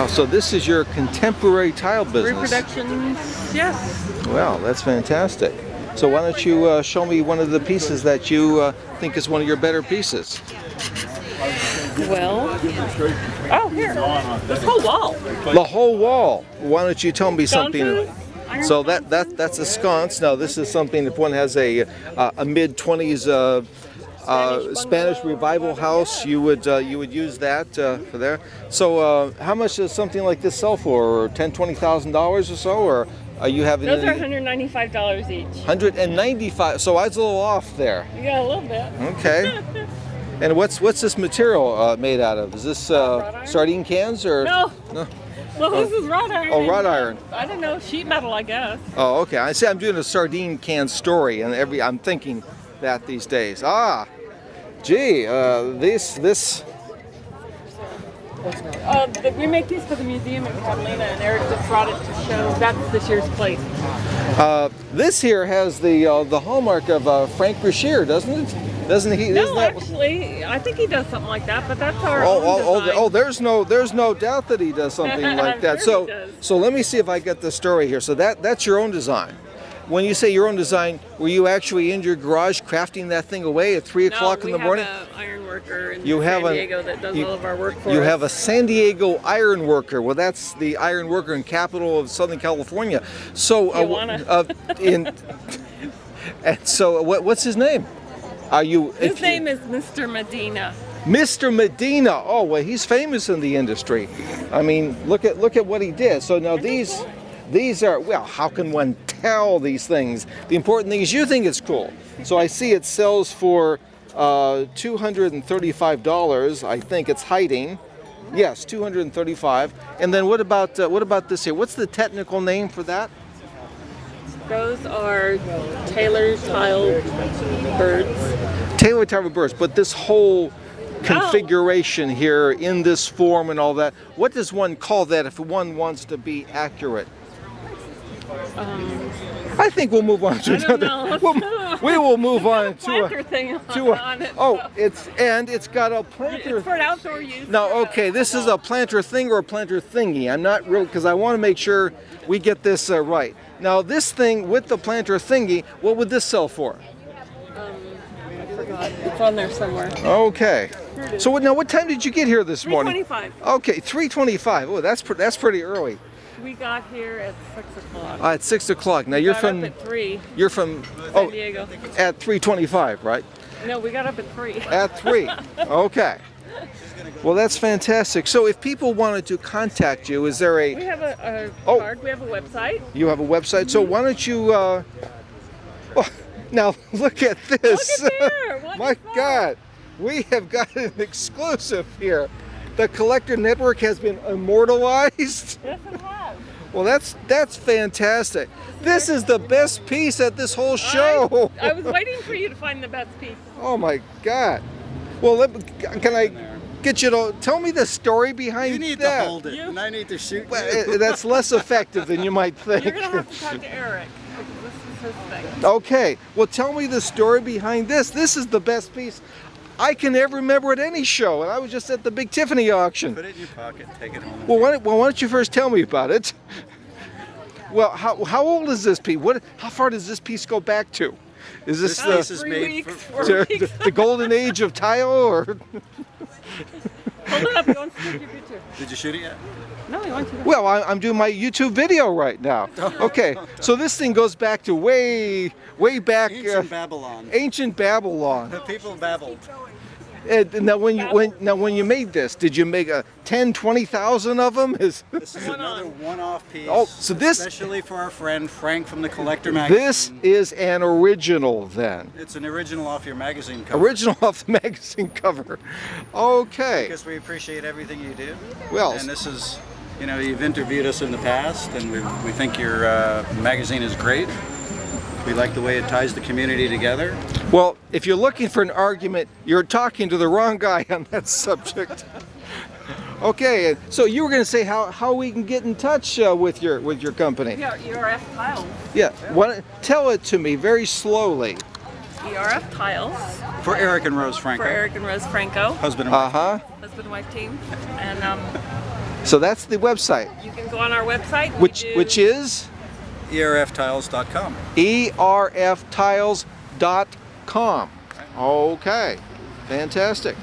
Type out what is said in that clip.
Wow, so this is your contemporary tile business. Reproductions, yes. Wow, that's fantastic. So why don't you show me one of the pieces that you think is one of your better pieces? Well, oh, here, this whole wall. The whole wall. Why don't you tell me something? Sconces, So that's a sconce. Now this is something. If one has a mid-20s Spanish revival house, you would use that for there. So how much does something like this sell for? $10,000-$20,000 or so, or are you having? Those are $195 each. 195. So I was a little off there. You got a little bit. Okay. And what's this material made out of? Is this sardine cans or? No. Well, this is wrought iron. Oh, wrought iron. I don't know, sheet metal, I guess. Oh, okay. I see. I'm doing a sardine can story, and I'm thinking that these days. Ah, gee, this. We make these for the museum in Catalina, and Eric just brought it to show. That's this year's plate. This here has the hallmark of Frank Brashear, doesn't it? Doesn't he? No, actually, I think he does something like that, but that's our oh, there's no doubt that he does something like that. Sure he does. So let me see if I get the story here. So that's your own design. When you say your own design, were you actually in your garage crafting that thing away at 3 o'clock in the morning? We have an iron worker in You have San Diego that does all of our work for us. You have a San Diego iron worker. Well, that's the iron worker in capital of Southern California. So, and so what's his name? His name is Mr. Medina. Mr. Medina. Oh, well, he's famous in the industry. I mean, look at what he did. So now these are, well, how can one tell these things? The important thing is you think it's cool. So I see it sells for $235. I think it's hiding. Yes, $235. And then what about this here? What's the technical name for that? Those are Taylor tile birds. Taylor tile birds, but this whole configuration here in this form and all that, what does one call that if one wants to be accurate? I think we'll move on to another. We will move on to a thing on it. Oh, it's got a planter. It's for an outdoor use. No, okay, this is a planter thing or a planter thingy. I'm not real because I want to make sure we get this right. Now, this thing with the planter thingy, what would this sell for? I forgot. It's on there somewhere. Okay. So now, what time did you get here this morning? 3:25. Okay, 3:25. Oh, that's pretty early. We got here at 6 o'clock. At 6 o'clock. Now Got up at 3. You're from San Diego. At 3:25, right? No, we got up at 3. At 3. Okay. Well, that's fantastic. So if people wanted to contact you, is there a... We have a card. We have a website. You have a website. So why don't you... now, look at this. Look at there. My God. We have got an exclusive here. The Collector Network has been immortalized. Yes, it has. Well, that's fantastic. This is the best piece at this whole show. I was waiting for you to find the best piece. Oh, my God. Well, can I... get you to tell me the story behind that. You need to hold it, and I need to shoot. Well, that's less effective than you might think. You're gonna have to talk to Eric because this is his thing. Okay, well, tell me the story behind this. This is the best piece I can ever remember at any show, and I was just at the Big Tiffany auction. Put it in your pocket, take it home. Well, why don't you first tell me about it? Well, how old is this piece? How far does this piece go back to? Is this the golden age of tile, or? Hold it up. You want to take your picture? Did you shoot it yet? No, I want to. Well, I'm doing my YouTube video right now. Okay, so this thing goes back to way back. Ancient Babylon. Ancient Babylon. The people babbled. Now, when you made this, did you make 10,000-20,000 of them? This is another one-off piece. Oh, so this especially for our friend Frank from the Collector magazine. This is an original, then. It's an original off your magazine cover. Original off the magazine cover. Okay. Because we appreciate everything you do. Well, and this is, you've interviewed us in the past, and we think your magazine is great. We like the way it ties the community together. Well, if you're looking for an argument, you're talking to the wrong guy on that subject. Okay, so you were going to say how we can get in touch with your company. Yeah, ERF Tiles. Yeah, tell it to me very slowly. ERF Tiles. For Eric and Rose Franco. For Eric and Rose Franco. Husband and wife. Husband and wife team. And So that's the website, You can go on our website. which is ERFtiles.com. erftiles.com. Okay, fantastic.